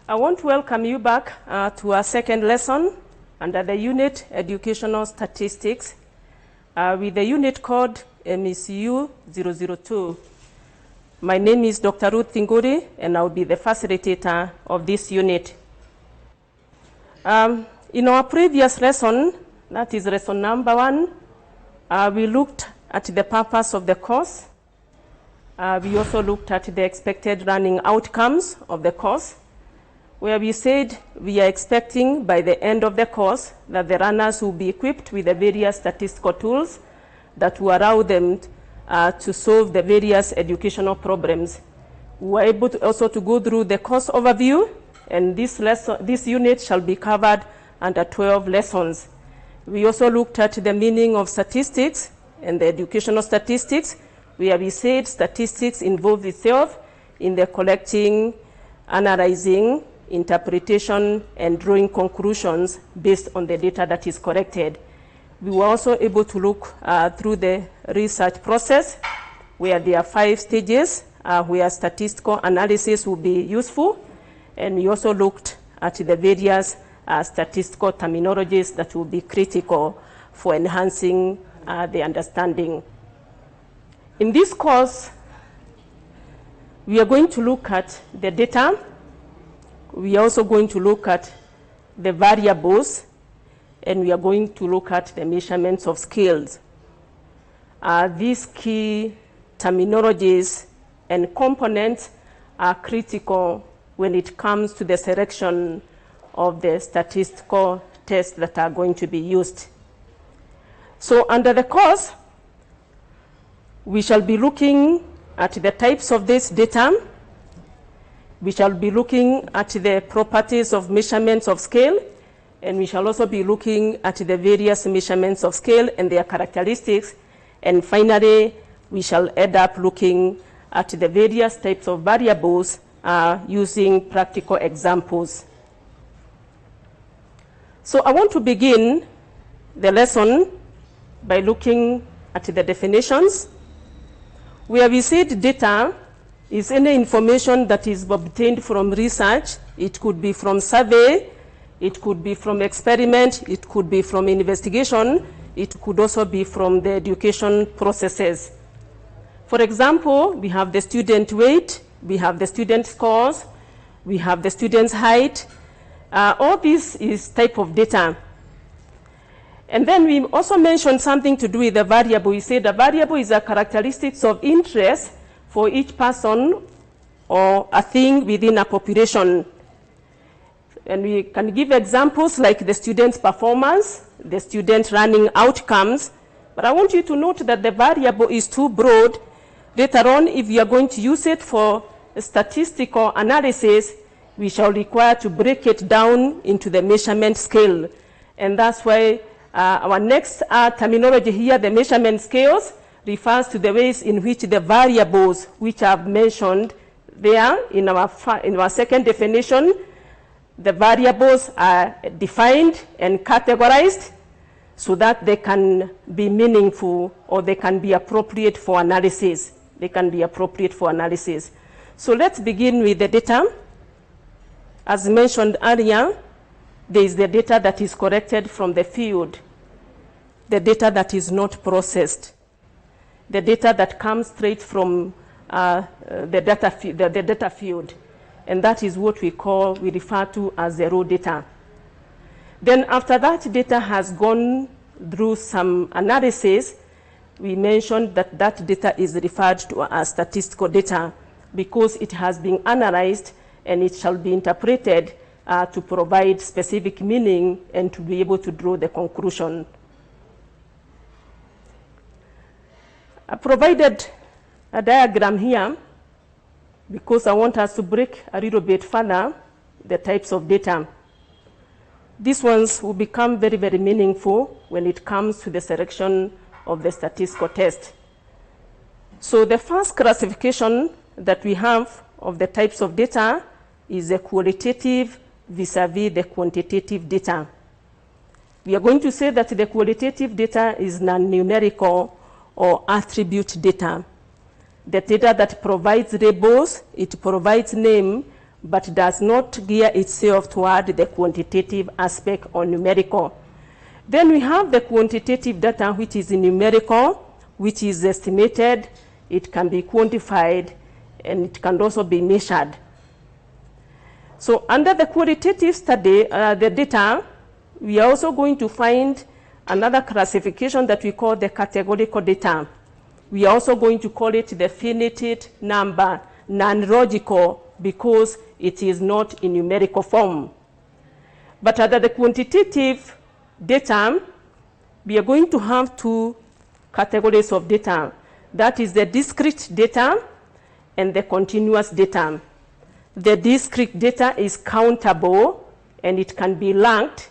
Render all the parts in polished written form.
I want to welcome you back to our second lesson under the unit Educational Statistics with the unit code MECU 002. My name is Dr. Ruth Thinguri, and I'll be the facilitator of this unit. In our previous lesson, that is lesson number 1, we looked at the purpose of the course. We also looked at the expected learning outcomes of the course, where we said we are expecting by the end of the course that the learners will be equipped with the various statistical tools that will allow them to solve the various educational problems. We were able to also to go through the course overview, and this unit shall be covered under 12 lessons. We also looked at the meaning of statistics and the educational statistics, where we said statistics involves itself in the collecting, analyzing, interpretation, and drawing conclusions based on the data that is collected. We were also able to look through the research process, where there are 5 stages where statistical analysis will be useful, and we also looked at the various statistical terminologies that will be critical for enhancing the understanding. In this course, we are going to look at the data. We are also going to look at the variables, and we are going to look at the measurements of scales. These key terminologies and components are critical when it comes to the selection of the statistical tests that are going to be used. So under the course, we shall be looking at the types of this data. We shall be looking at the properties of measurements of scale, and we shall also be looking at the various measurements of scale and their characteristics. And finally, we shall end up looking at the various types of variables using practical examples. So I want to begin the lesson by looking at the definitions, where we said data is any information that is obtained from research. It could be from survey, it could be from experiment, it could be from investigation, it could also be from the education processes. For example, we have the student weight, we have the student scores, we have the student's height. All this is type of data. And then we also mentioned something to do with the variable. We said the variable is a characteristics of interest for each person or a thing within a population. And we can give examples like the student's performance, the student learning outcomes. But I want you to note that the variable is too broad. Later on, if you are going to use it for statistical analysis, we shall require to break it down into the measurement scale. And that's why our next terminology here, the measurement scales, refers to the ways in which the variables which I've mentioned there in our second definition, the variables are defined and categorized so that they can be meaningful or they can be appropriate for analysis. They can be appropriate for analysis. So let's begin with the data. As mentioned earlier, there is the data that is collected from the field, the data that is not processed, the data that comes straight from the data field. And that is what we refer to as the raw data. Then after that data has gone through some analysis, we mentioned that that data is referred to as statistical data because it has been analyzed and it shall be interpreted to provide specific meaning and to be able to draw the conclusion. I provided a diagram here because I want us to break a little bit further the types of data. These ones will become very, very meaningful when it comes to the selection of the statistical test. So the first classification that we have of the types of data is the qualitative vis-a-vis the quantitative data. We are going to say that the qualitative data is non-numerical or attribute data. The data that provides labels, it provides name, but does not gear itself toward the quantitative aspect or numerical. Then we have the quantitative data, which is numerical, which is estimated, it can be quantified, and it can also be measured. So under the qualitative study, the data, we are also going to find another classification that we call the categorical data. We are also going to call it the finite number, non-logical, because it is not in numerical form. But under the quantitative data, we are going to have two categories of data. That is the discrete data and the continuous data. The discrete data is countable and it can be ranked,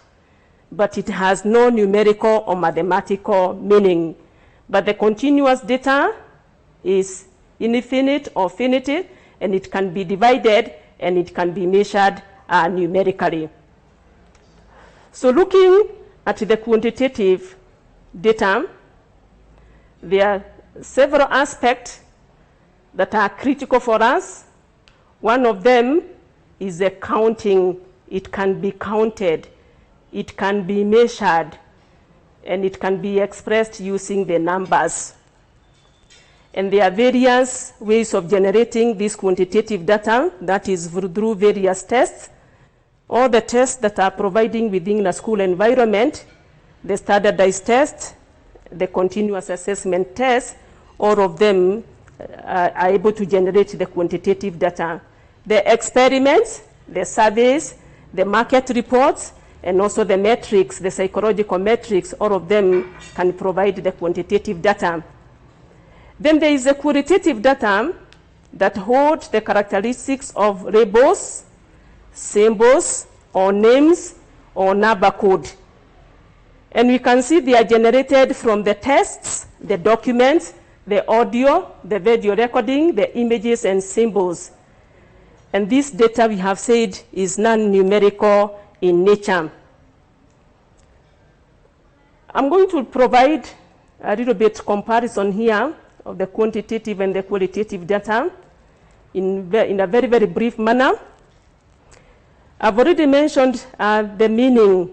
but it has no numerical or mathematical meaning. But the continuous data is infinite or finite, and it can be divided and it can be measured numerically. So looking at the quantitative data, there are several aspects that are critical for us. One of them is the counting. It can be counted, it can be measured, and it can be expressed using the numbers. And there are various ways of generating this quantitative data, that is through various tests. All the tests that are providing within a school environment, the standardized test, the continuous assessment test, all of them are able to generate the quantitative data. The experiments, the surveys, the market reports, and also the metrics, the psychological metrics, all of them can provide the quantitative data. Then there is the qualitative data that holds the characteristics of labels, symbols, or names, or number code. And we can see they are generated from the tests, the documents, the audio, the video recording, the images and symbols. And this data, we have said, is non-numerical in nature. I'm going to provide a little bit comparison here of the quantitative and the qualitative data in a very, very brief manner. I've already mentioned the meaning,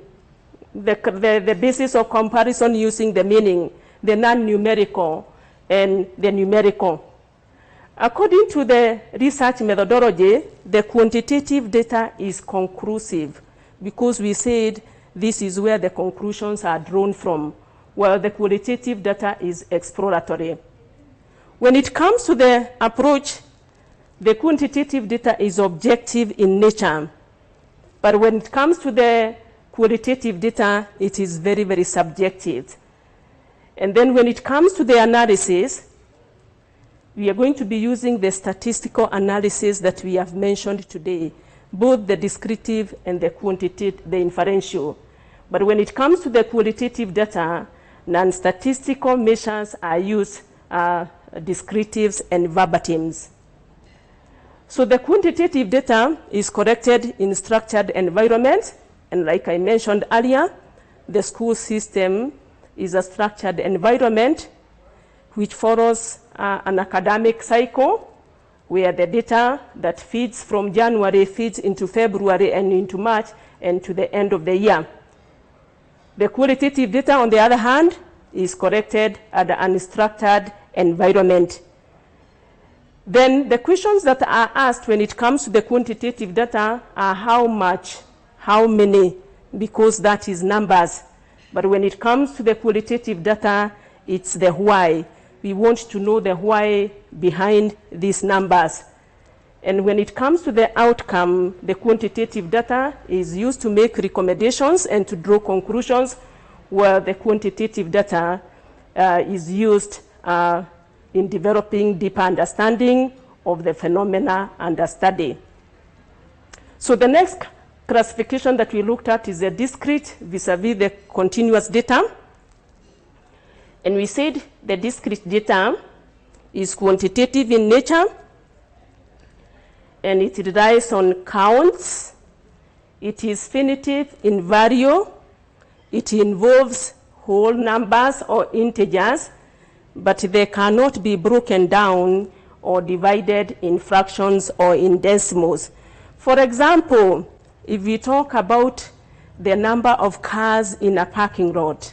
the basis of comparison using the meaning, the non-numerical and the numerical. According to the research methodology, the quantitative data is conclusive because we said this is where the conclusions are drawn from, while the qualitative data is exploratory. When it comes to the approach, the quantitative data is objective in nature. But when it comes to the qualitative data, it is very, very subjective. And then when it comes to the analysis, we are going to be using the statistical analysis that we have mentioned today, both the descriptive and the quantitative, the inferential. But when it comes to the qualitative data, non-statistical measures are used, descriptives and verbatims. So the quantitative data is collected in structured environments, and like I mentioned earlier, the school system is a structured environment which follows an academic cycle where the data that feeds from January feeds into February and into March and to the end of the year. The qualitative data, on the other hand, is collected at an unstructured environment. Then the questions that are asked when it comes to the quantitative data are how much, how many, because that is numbers. But when it comes to the qualitative data, it's the why. We want to know the why behind these numbers. And when it comes to the outcome, the quantitative data is used to make recommendations and to draw conclusions, where the quantitative data is used in developing deeper understanding of the phenomena under study. So the next classification that we looked at is the discrete vis-a-vis the continuous data. And we said the discrete data is quantitative in nature, and it relies on counts. It is finite in value. It involves whole numbers or integers, but they cannot be broken down or divided in fractions or in decimals. For example, if we talk about the number of cars in a parking lot,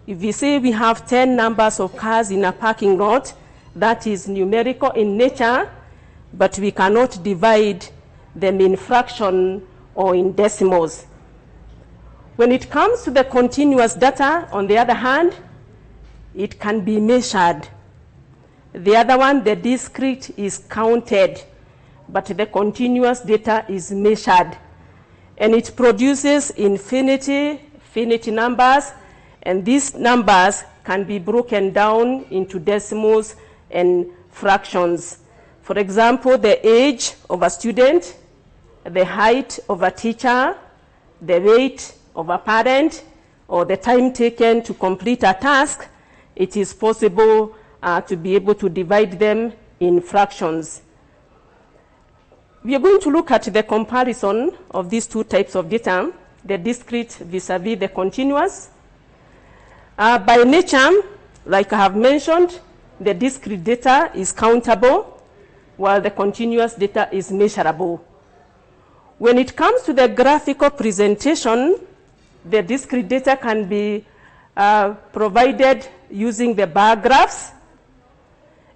if we say we have 10 numbers of cars in a parking lot, that is numerical in nature, but we cannot divide them in fraction or in decimals. When it comes to the continuous data, on the other hand, it can be measured. The other one, the discrete, is counted, but the continuous data is measured. And it produces infinity numbers, and these numbers can be broken down into decimals and fractions. For example, the age of a student, the height of a teacher, the weight of a parent, or the time taken to complete a task, it is possible to be able to divide them in fractions. We are going to look at the comparison of these two types of data, the discrete vis-a-vis the continuous. By nature, like I have mentioned, the discrete data is countable, while the continuous data is measurable. When it comes to the graphical presentation, the discrete data can be provided using the bar graphs,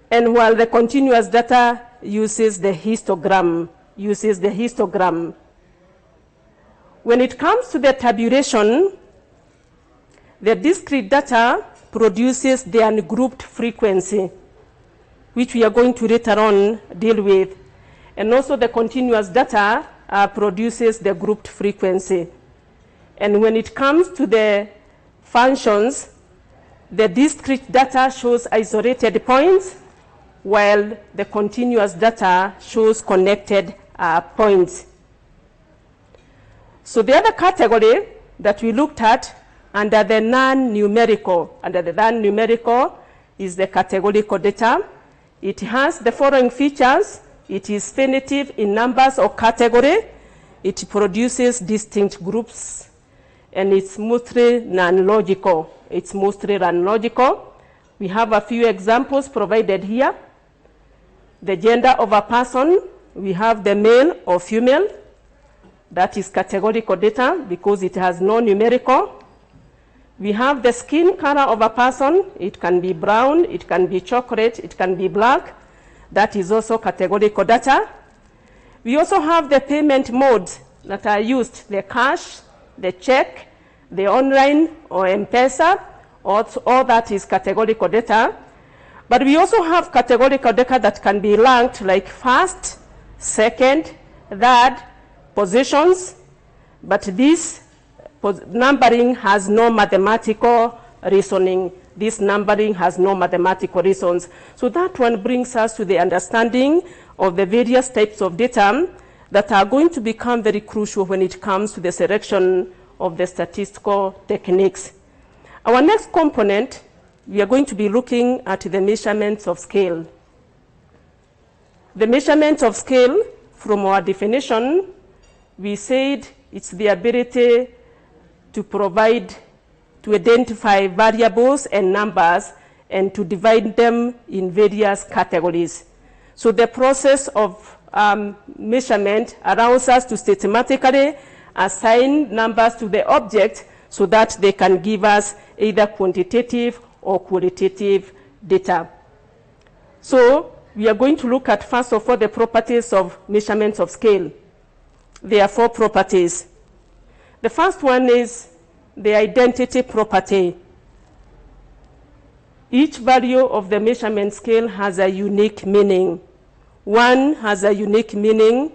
and while the continuous data uses the histogram. When it comes to the tabulation, the discrete data produces the ungrouped frequency, which we are going to later on deal with. And also the continuous data produces the grouped frequency. And when it comes to the functions, the discrete data shows isolated points, while the continuous data shows connected points. So the other category that we looked at under the non-numerical is the categorical data. It has the following features. It is finite in numbers or category. It produces distinct groups, and it's mostly non-logical. We have a few examples provided here. The gender of a person, we have the male or female. That is categorical data because it has no numerical. We have the skin color of a person. It can be brown, it can be chocolate, it can be black. That is also categorical data. We also have the payment modes that are used, the cash, the check, the online or M-Pesa, all that is categorical data. But we also have categorical data that can be ranked like first, second, third, positions, but this numbering has no mathematical reasoning. This numbering has no mathematical reasons. So that one brings us to the understanding of the various types of data that are going to become very crucial when it comes to the selection of the statistical techniques. Our next component, we are going to be looking at the measurements of scale. The measurements of scale, from our definition, we said it's the ability to identify variables and numbers and to divide them in various categories. So the process of measurement allows us to systematically assign numbers to the object so that they can give us either quantitative or qualitative data. So we are going to look at, first of all, the properties of measurements of scale. There are 4 properties. The first one is the identity property. Each value of the measurement scale has a unique meaning. 1 has a unique meaning,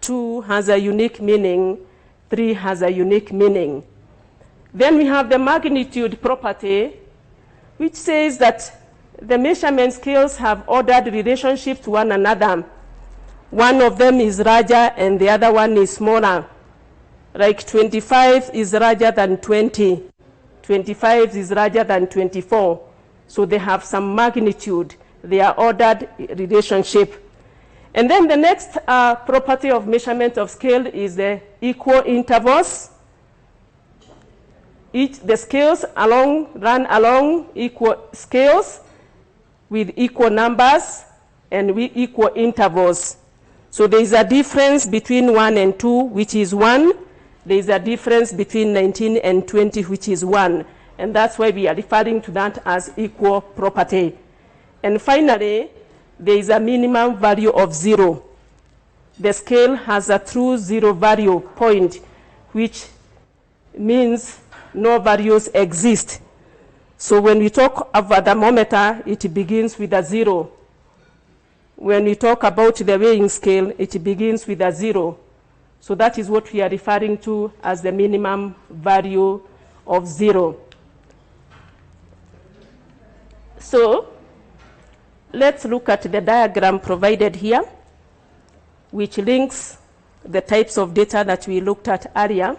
2 has a unique meaning, 3 has a unique meaning. Then we have the magnitude property, which says that the measurement scales have ordered relationships to one another. One of them is larger and the other one is smaller. Like 25 is larger than 20. 25 is larger than 24. So they have some magnitude. They are ordered relationship. And then the next property of measurement of scale is the equal intervals. The scales run along equal scales with equal numbers and with equal intervals. So there is a difference between 1 and 2, which is 1. There is a difference between 19 and 20, which is 1. And that's why we are referring to that as equal property. And finally, there is a minimum value of 0. The scale has a true 0 value point, which means no values exist. So when we talk of a thermometer, it begins with a 0. When we talk about the weighing scale, it begins with a 0. So that is what we are referring to as the minimum value of 0. So let's look at the diagram provided here, which links the types of data that we looked at earlier.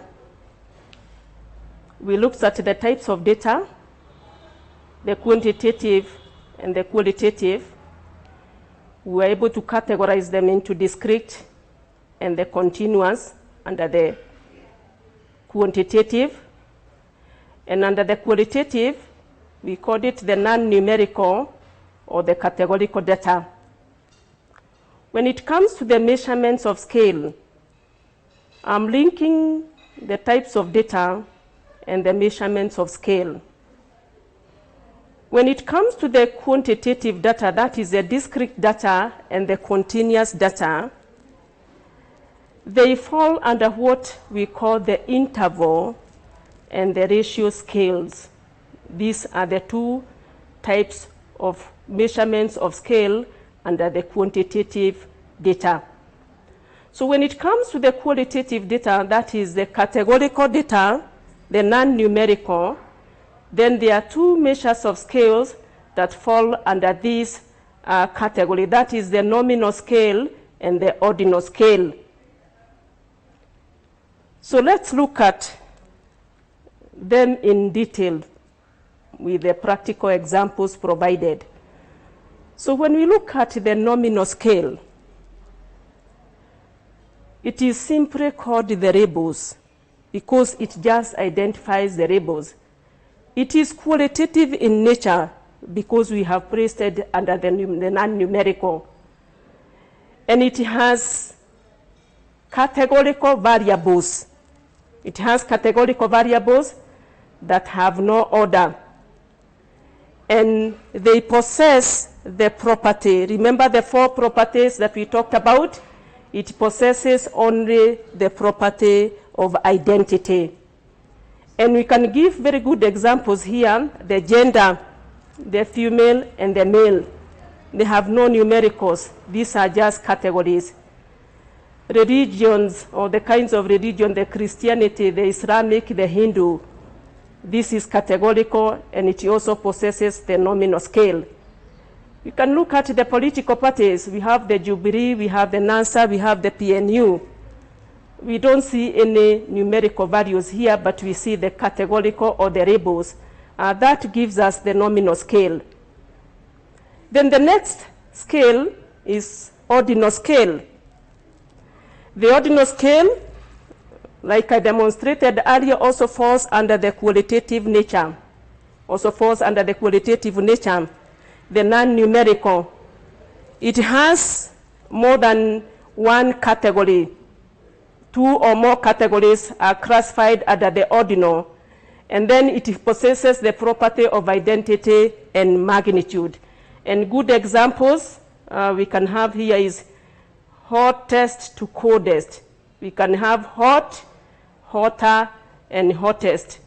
We looked at the types of data, the quantitative and the qualitative. We were able to categorize them into discrete and the continuous under the quantitative. And under the qualitative, we called it the non-numerical or the categorical data. When it comes to the measurements of scale, I'm linking the types of data and the measurements of scale. When it comes to the quantitative data, that is the discrete data and the continuous data, they fall under what we call the interval and the ratio scales. These are the two types of measurements of scale under the quantitative data. So when it comes to the qualitative data, that is the categorical data, the non-numerical, then there are two measures of scales that fall under this category. That is the nominal scale and the ordinal scale. So let's look at them in detail with the practical examples provided. So when we look at the nominal scale, it is simply called the labels because it just identifies the labels. It is qualitative in nature because we have placed it under the non-numerical. And it has categorical variables. It has categorical variables that have no order. And they possess the property. Remember the 4 properties that we talked about? It possesses only the property of identity. And we can give very good examples here. The gender, the female and the male. They have no numericals. These are just categories. Religions, or the kinds of religion, the Christianity, the Islamic, the Hindu. This is categorical, and it also possesses the nominal scale. We can look at the political parties. We have the Jubilee, we have the NASA, we have the PNU. We don't see any numerical values here, but we see the categorical or the labels. That gives us the nominal scale. Then the next scale is ordinal scale. The ordinal scale, like I demonstrated earlier, also falls under the qualitative nature. Also falls under the qualitative nature. The non-numerical. It has more than one category. 2 or more categories are classified under the ordinal. And then it possesses the property of identity and magnitude. And good examples we can have here is hottest to coldest. We can have hot, hotter, and hottest.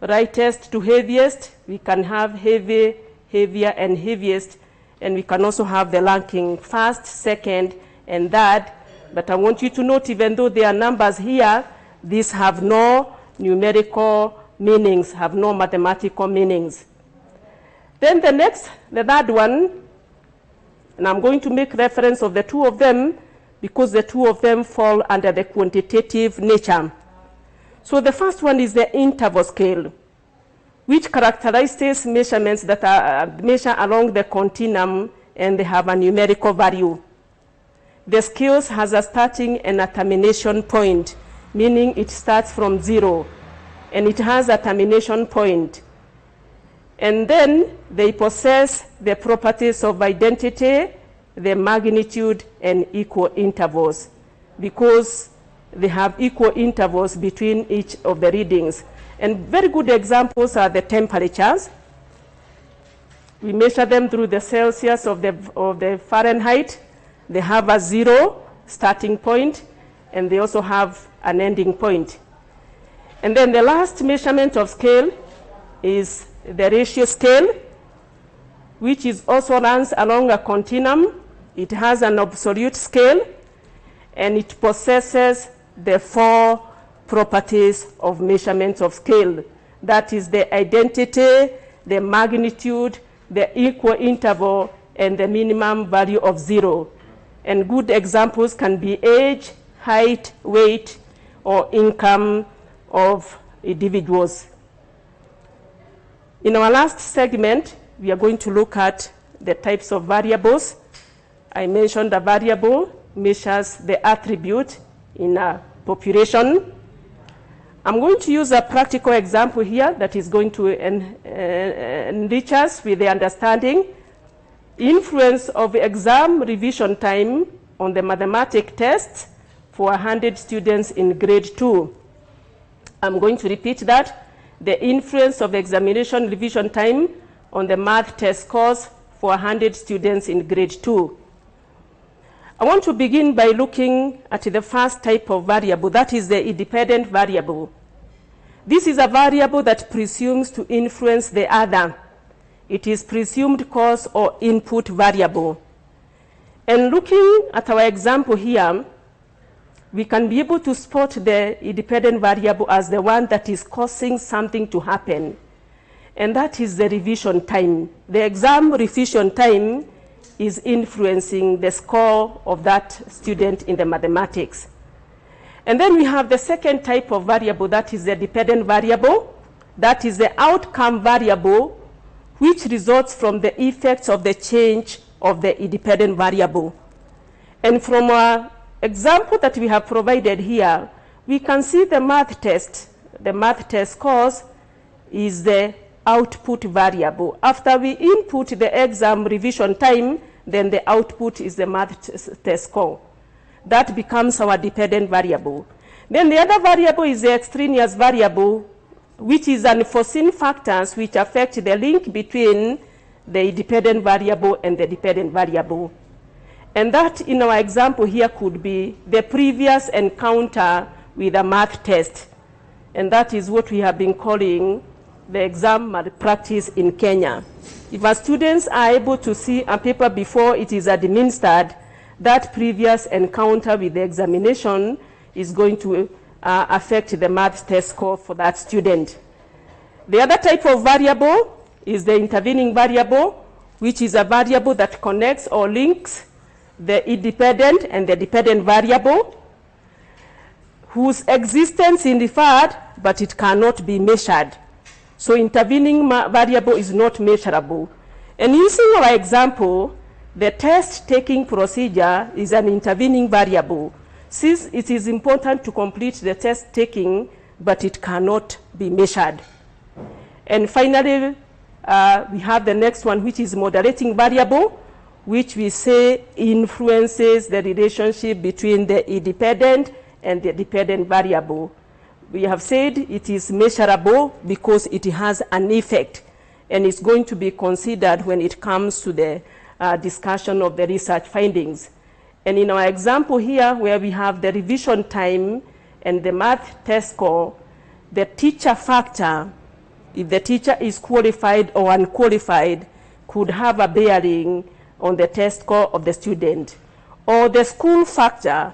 Lightest to heaviest. We can have heavy, heavier, and heaviest. And we can also have the ranking first, second, and third. But I want you to note, even though there are numbers here, these have no numerical meanings, have no mathematical meanings. Then the third one, and I'm going to make reference of the 2 of them because the 2 of them fall under the quantitative nature. So the first one is the interval scale, which characterizes measurements that are measured along the continuum and they have a numerical value. The scale has a starting and a termination point, meaning it starts from 0, and it has a termination point. And then they possess the properties of identity the magnitude and equal intervals, because they have equal intervals between each of the readings. And very good examples are the temperatures. We measure them through the Celsius of the Fahrenheit. They have a 0 starting point, and they also have an ending point. And then the last measurement of scale is the ratio scale, which is also runs along a continuum. It has an absolute scale, and it possesses the 4 properties of measurements of scale. That is the identity, the magnitude, the equal interval, and the minimum value of 0. And good examples can be age, height, weight, or income of individuals. In our last segment, we are going to look at the types of variables. I mentioned a variable measures the attribute in a population. I'm going to use a practical example here that is going to enrich us with the understanding. Influence of exam revision time on the mathematics tests for 100 students in grade 2. I'm going to repeat that. The influence of examination revision time on the math test scores for 100 students in grade 2. I want to begin by looking at the first type of variable, that is the independent variable. This is a variable that presumes to influence the other. It is presumed cause or input variable. And looking at our example here, we can be able to spot the independent variable as the one that is causing something to happen. And that is the revision time. The exam revision time is influencing the score of that student in the mathematics. And then we have the second type of variable, that is the dependent variable. That is the outcome variable, which results from the effects of the change of the independent variable. And from our example that we have provided here, we can see the math test. The math test scores is the output variable. After we input the exam revision time, then the output is the math test score. That becomes our dependent variable. Then the other variable is the extraneous variable, which is unforeseen factors which affect the link between the independent variable and the dependent variable. And that, in our example here, could be the previous encounter with a math test. And that is what we have been calling the exam malpractice in Kenya. If our students are able to see a paper before it is administered, that previous encounter with the examination is going to affect the math test score for that student. The other type of variable is the intervening variable, which is a variable that connects or links the independent and the dependent variable, whose existence is inferred, but it cannot be measured. So intervening variable is not measurable. And using our example, the test-taking procedure is an intervening variable, since it is important to complete the test-taking, but it cannot be measured. And finally, we have the next one, which is moderating variable, which we say influences the relationship between the independent and the dependent variable. We have said it is measurable because it has an effect, and it's going to be considered when it comes to the discussion of the research findings. And in our example here, where we have the revision time and the math test score, the teacher factor, if the teacher is qualified or unqualified, could have a bearing on the test score of the student. Or the school factor,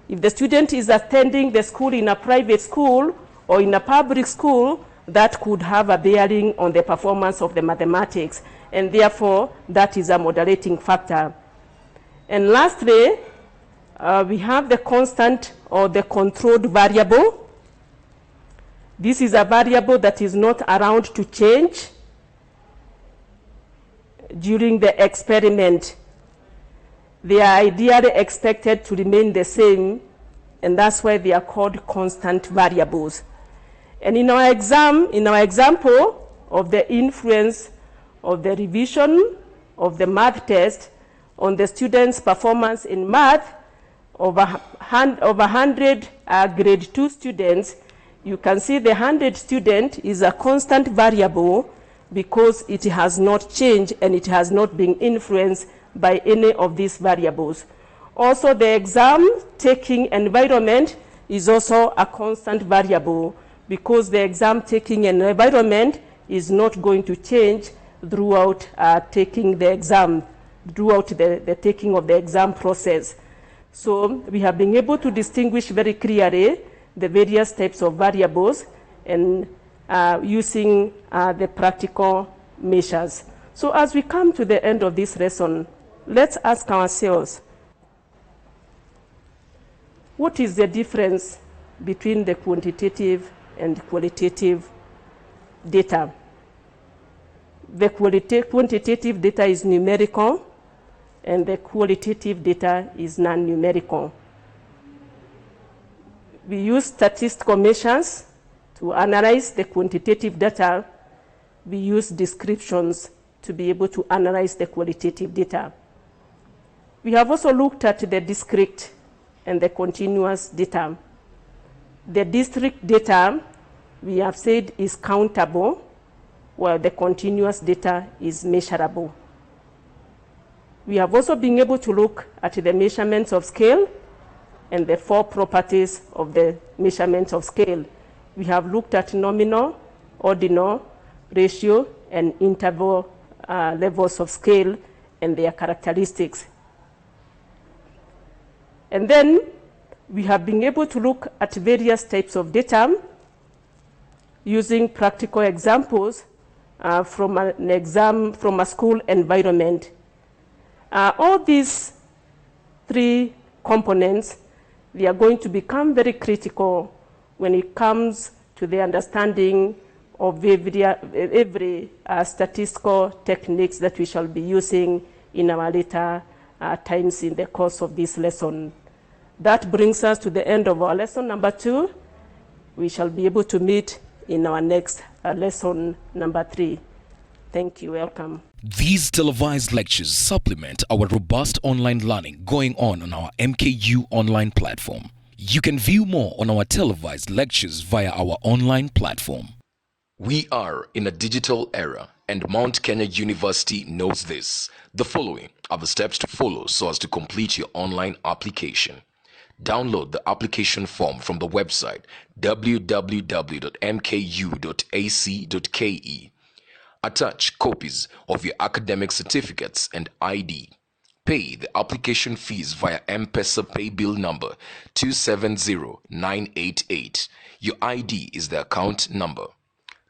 if the student is attending the school in a private school or in a public school, that could have a bearing on the performance of the mathematics, and therefore that is a moderating factor. And lastly, we have the constant or the controlled variable. This is a variable that is not around to change during the experiment. They are ideally expected to remain the same, and that's why they are called constant variables. And in our example of the influence of the revision of the math test, on the students' performance in math, over 100 grade 2 students, you can see the 100 student is a constant variable because it has not changed and it has not been influenced by any of these variables. Also, the exam taking environment is also a constant variable because the exam taking environment is not going to change throughout taking the exam, throughout the taking of the exam process. So we have been able to distinguish very clearly the various types of variables and using the practical measures. So as we come to the end of this lesson, let's ask ourselves, what is the difference between the quantitative and qualitative data? The quantitative data is numerical, and the qualitative data is non-numerical. We use statistical measures to analyze the quantitative data. We use descriptions to be able to analyze the qualitative data. We have also looked at the discrete and the continuous data. The discrete data, we have said, is countable, while the continuous data is measurable. We have also been able to look at the measurements of scale and the 4 properties of the measurement of scale. We have looked at nominal, ordinal, ratio, and interval levels of scale and their characteristics. And then we have been able to look at various types of data using practical examples from a school environment. All these 3 components, they are going to become very critical when it comes to the understanding of every statistical techniques that we shall be using in our later times in the course of this lesson. That brings us to the end of our lesson number 2. We shall be able to meet in our next lesson number 3. Thank you. Welcome. These televised lectures supplement our robust online learning going on our MKU online platform. You can view more on our televised lectures via our online platform. We are in a digital era, and Mount Kenya University knows this. The following are the steps to follow so as to complete your online application. Download the application form from the website www.mku.ac.ke. Attach copies of your academic certificates and ID. Pay the application fees via M-Pesa pay bill number 270988. Your ID is the account number.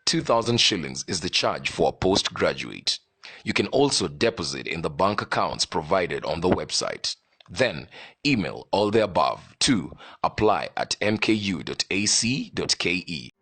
2,000 shillings is the charge for a postgraduate. You can also deposit in the bank accounts provided on the website. Then email all the above to apply@mku.ac.ke.